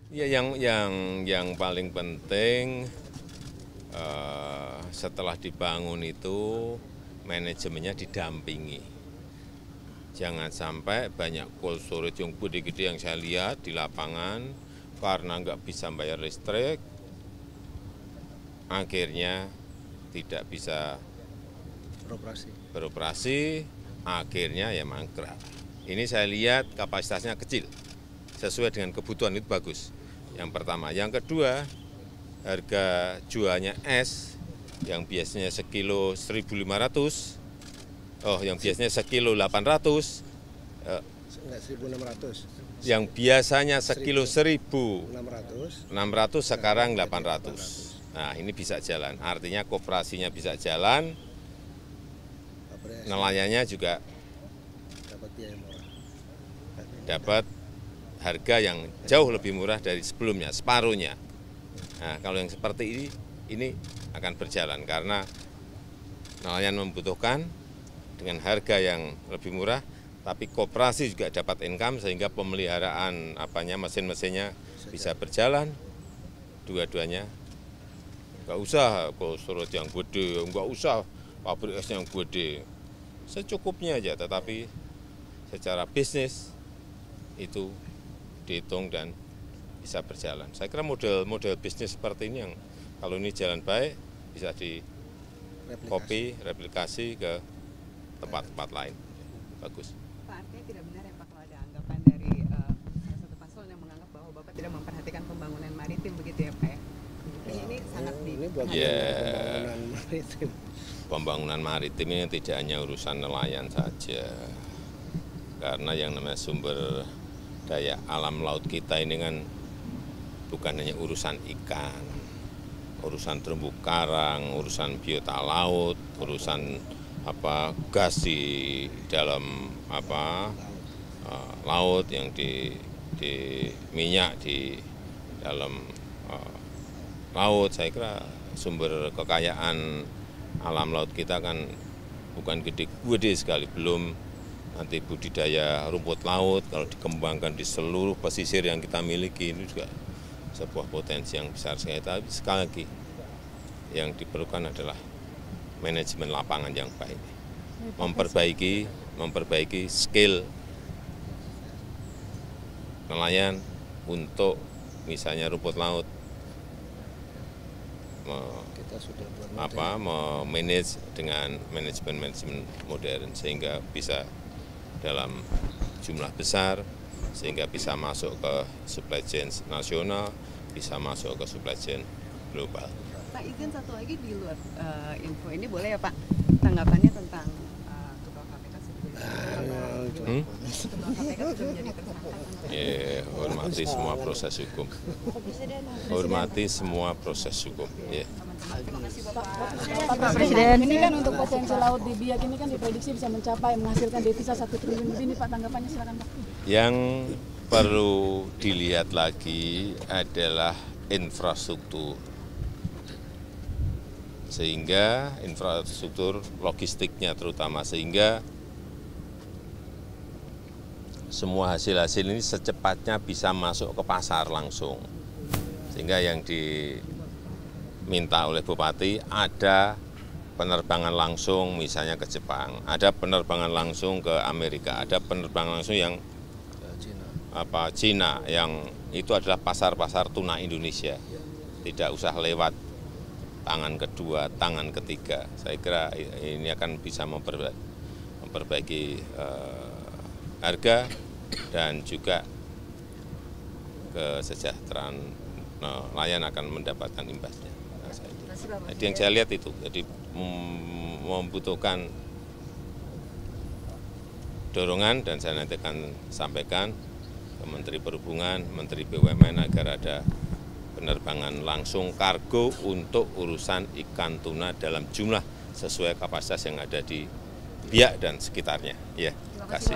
Ya, yang paling penting setelah dibangun itu manajemennya didampingi. Jangan sampai banyak cold storage yang gede-gede yang saya lihat di lapangan karena nggak bisa bayar listrik, akhirnya tidak bisa beroperasi, akhirnya ya mangkrak. Ini saya lihat kapasitasnya kecil, sesuai dengan kebutuhan itu bagus. Yang pertama. Yang kedua, harga jualnya es yang biasanya sekilo 1.500, yang biasanya sekilo 800, enggak 1.600. yang biasanya sekilo 1.600 sekarang 800. Nah, ini bisa jalan. Artinya koperasinya bisa jalan, nelayannya juga dapat biaya murah. dapat harga yang jauh lebih murah dari sebelumnya, separuhnya. Nah, kalau yang seperti ini akan berjalan karena nelayan membutuhkan dengan harga yang lebih murah, tapi koperasi juga dapat income sehingga pemeliharaan mesin-mesinnya bisa berjalan. Dua-duanya nggak usah cold storage yang gede, nggak usah pabrik es yang gede, secukupnya aja. Tetapi secara bisnis itu dihitung dan bisa berjalan. Saya kira model bisnis seperti ini yang kalau ini jalan baik bisa di copy, replikasi ke tempat-tempat lain. Bagus. Pak, artinya tidak benar ya Pak kalau ada anggapan dari salah satu paslon yang menganggap bahwa Bapak tidak memperhatikan pembangunan maritim begitu ya Pak ya? Ini sangat pembangunan maritim. Pembangunan maritim ini tidak hanya urusan nelayan saja. Karena yang namanya sumber daya alam laut kita ini kan bukan hanya urusan ikan, urusan terumbu karang, urusan biota laut, urusan gas di dalam laut yang di minyak di dalam laut. Saya kira sumber kekayaan alam laut kita kan bukan gede-gede sekali, belum nanti budidaya rumput laut kalau dikembangkan di seluruh pesisir yang kita miliki ini juga sebuah potensi yang besar sekali. Tapi sekali lagi yang diperlukan adalah manajemen lapangan yang baik, memperbaiki skill nelayan untuk misalnya rumput laut, memanage dengan manajemen modern sehingga bisa dalam jumlah besar, sehingga bisa masuk ke supply chain nasional, bisa masuk ke supply chain global. Pak, izin satu lagi di luar info ini boleh ya Pak, tanggapannya tentang Ketua KPK menjadi tersangka. Ya, hormati semua proses hukum. Hormati semua proses hukum. Ya. Pak Presiden, ini kan untuk potensi laut di Biak ini kan diprediksi bisa menghasilkan devisa 1 triliun lebih. Ini Pak, tanggapannya silakan Pak. Yang perlu dilihat lagi adalah infrastruktur. Sehingga infrastruktur logistiknya terutama, sehingga semua hasil-hasil ini secepatnya bisa masuk ke pasar langsung. Sehingga yang diminta oleh Bupati ada penerbangan langsung misalnya ke Jepang, ada penerbangan langsung ke Amerika, ada penerbangan langsung yang Cina, yang itu adalah pasar-pasar tuna Indonesia. Tidak usah lewat tangan kedua, tangan ketiga. Saya kira ini akan bisa memperbaiki harga dan juga kesejahteraan nelayan akan mendapatkan imbasnya. Jadi yang saya lihat itu, jadi membutuhkan dorongan dan saya nanti akan sampaikan ke Menteri Perhubungan, Menteri BUMN agar ada penerbangan langsung kargo untuk urusan ikan tuna dalam jumlah sesuai kapasitas yang ada di Biak dan sekitarnya. Ya, terima kasih.